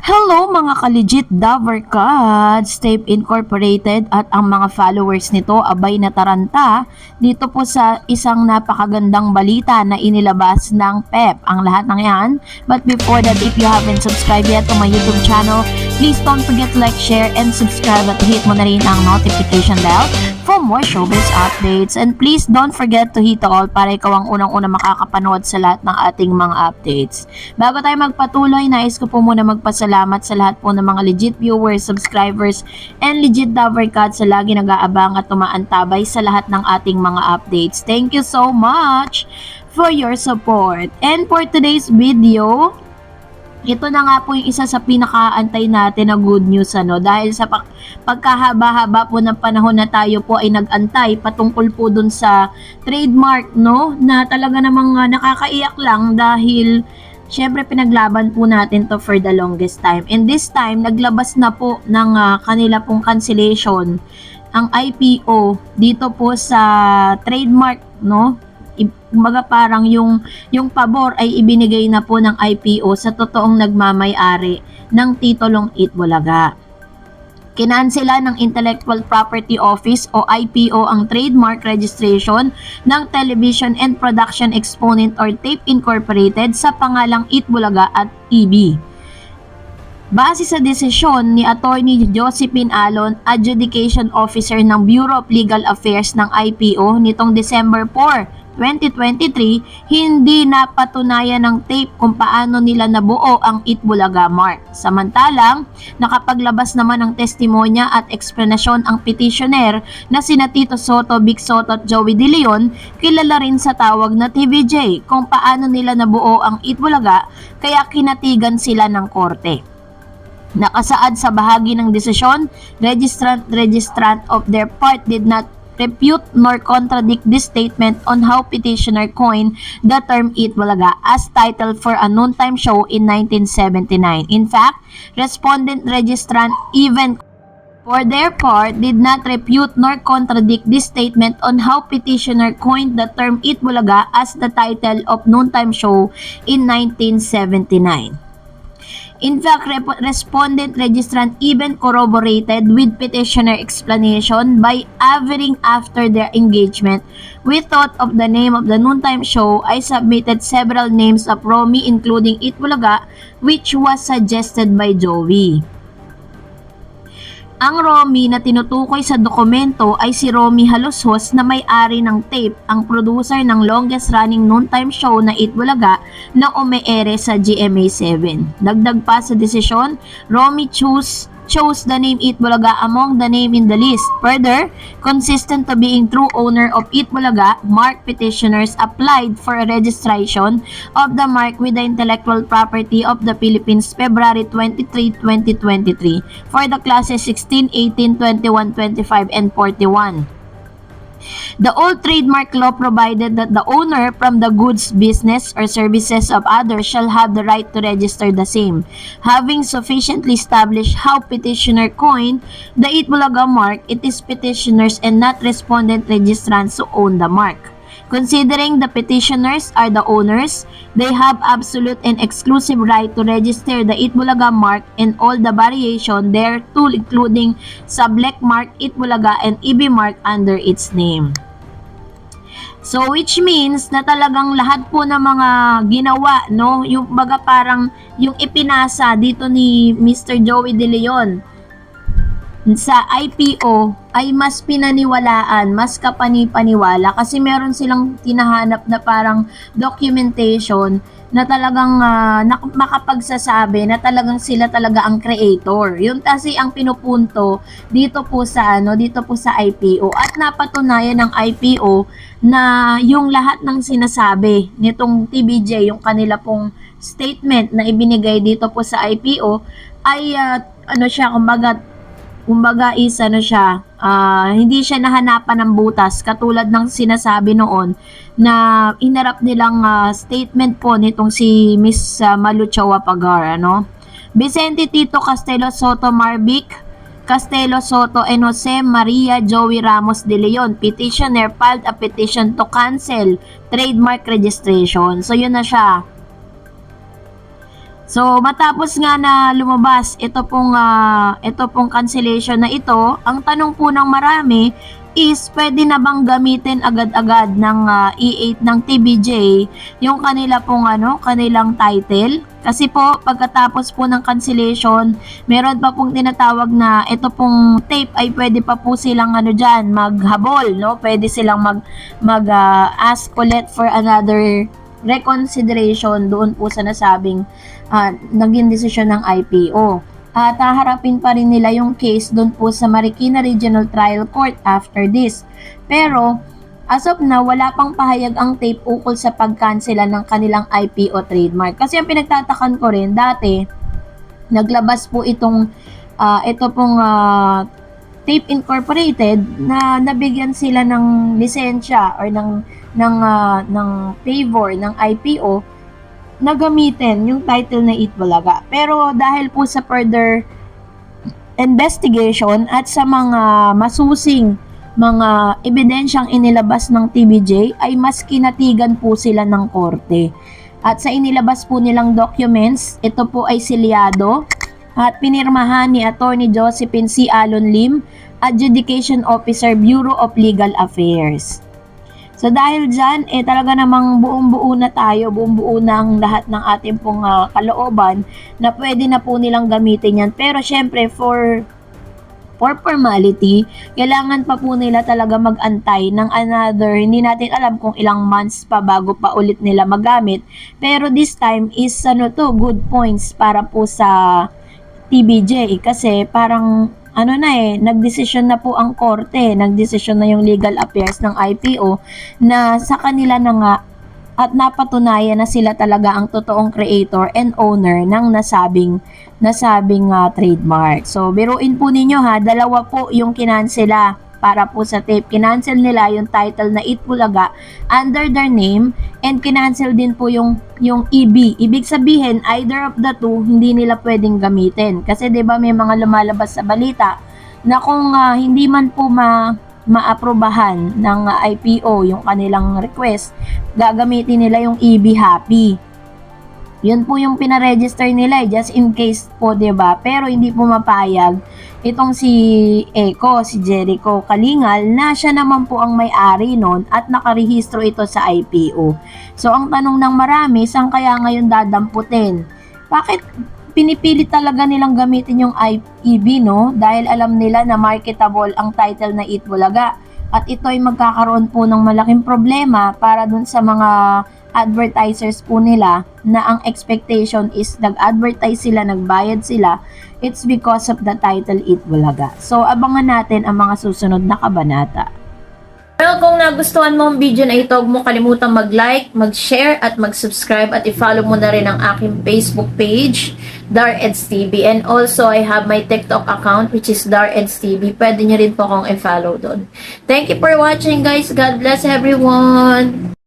Hello mga ka-legit Davercards, Tape Incorporated at ang mga followers nito abay nataranta dito po sa isang napakagandang balita na inilabas ng PEP. Ang lahat ng yan. But before that, if you haven't subscribed yet to my YouTube channel, please don't forget to like, share, and subscribe at hit mo na rin ang notification bell for more showbiz updates. And please don't forget to hit all para ikaw ang unang-una makakapanood sa lahat ng ating mga updates. Bago tayo magpatuloy, nais ko po muna magpasalamat sa lahat po ng mga legit viewers, subscribers, and legit Davercards sa lagi nag-aabang at tumaantabay sa lahat ng ating mga updates. Thank you so much for your support. And for today's video, ito na nga po yung isa sa pinakaantay natin na good news dahil sa pagkahaba-haba po ng panahon na tayo po ay nag-antay patungkol po dun sa trademark na talaga namang nakakaiyak lang dahil syempre pinaglaban po natin to for the longest time, and this time naglabas na po ng kanila pong cancellation ang IPO dito po sa trademark Kumbaga parang yung pabor ay ibinigay na po ng IPO sa totoong nagmamay-ari ng titulong Itbulaga. Kinansela ng Intellectual Property Office o IPO ang trademark registration ng Television and Production Exponent or TAPE Incorporated sa pangalang Itbulaga at EB. Base sa desisyon ni Attorney Josephine Alon, Adjudication Officer ng Bureau of Legal Affairs ng IPO nitong December 4, 2023, hindi napatunayan ng TAPE kung paano nila nabuo ang Itbulaga mark. Samantalang, nakapaglabas naman ng testimonya at eksplanasyon ang petitioner na sina Tito Soto, Vic Soto at Joey De Leon, kilala rin sa tawag na TVJ, kung paano nila nabuo ang Itbulaga kaya kinatigan sila ng korte. Nakasaad sa bahagi ng desisyon, registrant of their part did not refute nor contradict this statement on how petitioner coined the term Itbulaga as title for a noontime show in 1979. In fact, respondent registrant even for their part did not refute nor contradict this statement on how petitioner coined the term Itbulaga as the title of noontime show in 1979. In fact, respondent registrant even corroborated with petitioner explanation by averring after their engagement with thought of the name of the noontime show. I submitted several names of Romy including Itbulaga, which was suggested by Joey. Ang Romy na tinutukoy sa dokumento ay si Romy Halushos na may-ari ng TAPE, ang producer ng longest running noontime show na Itbulaga na umeere sa GMA7. Dagdag pa sa desisyon, Romy chose the name Itbulaga among the name in the list. Further, consistent to being true owner of Itbulaga, mark petitioners applied for a registration of the mark with the Intellectual Property of the Philippines February 23, 2023 for the classes 16, 18, 21, 25, and 41. The old trademark law provided that the owner from the goods, business, or services of others shall have the right to register the same. Having sufficiently established how petitioner coined the Itbulaga mark, it is petitioners and not respondent registrants who own the mark. Considering the petitioners are the owners, they have absolute and exclusive right to register the Itbulaga mark and all the variation thereto, including Sublec mark, Itbulaga, and EB mark under its name. So which means na talagang lahat po ng mga ginawa, yung baga parang yung ipinasa dito ni Mr. Joey De Leon sa IPO ay mas pinaniwalaan, mas kapani-paniwala kasi meron silang tinahanap na parang documentation na talagang makapagsasabi na talagang sila talaga ang creator. Yun kasi ang pinupunto dito po sa IPO, at napatunayan ng IPO na yung lahat ng sinasabi nitong TVJ, yung kanila pong statement na ibinigay dito po sa IPO ay kumbaga is hindi siya nahanapan ng butas katulad ng sinasabi noon na inarap nilang statement po nitong si Miss Malu Chua Pagar. Vicente Tito Castelo Soto Marvic Castelo Soto and Jose Maria Joey Ramos De Leon, petitioner, filed a petition to cancel trademark registration. So yun na siya. So, matapos nga na lumabas ito pong cancellation na ito, ang tanong po ng marami is pwede na bang gamitin agad-agad ng E8 ng TVJ yung kanilang title? Kasi po pagkatapos po ng cancellation, meron pa pong tinatawag na ito pong tape ay pwede pa po silang maghabol, no? Pwede silang ask ulit for another reconsideration doon po sa nasabing naging desisyon ng IPO. At haharapin pa rin nila yung case doon po sa Marikina Regional Trial Court after this. Pero as of now, wala pang pahayag ang tape ukol sa pagkansela ng kanilang IPO trademark. Kasi ang pinagtatakan ko rin, dati, naglabas po ito pong Tape Incorporated na nabigyan sila ng lisensya or ng favor ng IPO na gamitin yung title na Itbulaga. Pero dahil po sa further investigation at sa mga masusing mga ebidensyang inilabas ng TVJ ay mas kinatigan po sila ng korte. At sa inilabas po nilang documents, ito po ay silyado at pinirmahan ni Attorney Josephine C. Alon Lim, Adjudication Officer, Bureau of Legal Affairs. So dahil dyan, talaga namang buong-buo na ang lahat ng ating pong kalooban na pwede na po nilang gamitin yan. Pero syempre, for formality, kailangan pa po nila talaga mag-antay ng another, hindi natin alam kung ilang months pa bago pa ulit nila magamit. Pero this time is good points para po sa TVJ kasi parang nagdesisyon na po ang korte, nagdesisyon na yung legal affairs ng IPO na sa kanila na nga at napatunayan na sila talaga ang totoong creator and owner ng nasabing trademark. So, biruin po ninyo dalawa po yung kinansela para po sa tape. Kinancel nila yung title na Itbulaga under their name and kinancel din po yung EB. Ibig sabihin, either of the two, hindi nila pwedeng gamitin. Kasi 'di ba may mga lumalabas sa balita na kung hindi man po maaprobahan ng IPO yung kanilang request, gagamitin nila yung EB Happy. Yun po yung pinaregister nila just in case po, 'di ba? Pero hindi po mapayag itong si Jericho Kalingal na siya naman po ang may-ari nun at nakarehistro ito sa IPO. So ang tanong ng marami, saan kaya ngayon dadamputin? Bakit pinipilit talaga nilang gamitin yung EB, no? Dahil alam nila na marketable ang title na Itbulaga. At ito ay magkakaroon po ng malaking problema para dun sa mga advertisers po nila na ang expectation is nag-advertise sila, nagbayad sila. It's because of the title Itbulaga. So abangan natin ang mga susunod na kabanata. Well, kung nagustuhan mo ang video na ito, huwag mo kalimutang mag-like, mag-share, at mag-subscribe, at i-follow mo na rin ang aking Facebook page, DarEdsTV. And also, I have my TikTok account, which is DarEdsTV. Pwede nyo rin po akong i-follow doon. Thank you for watching, guys. God bless everyone!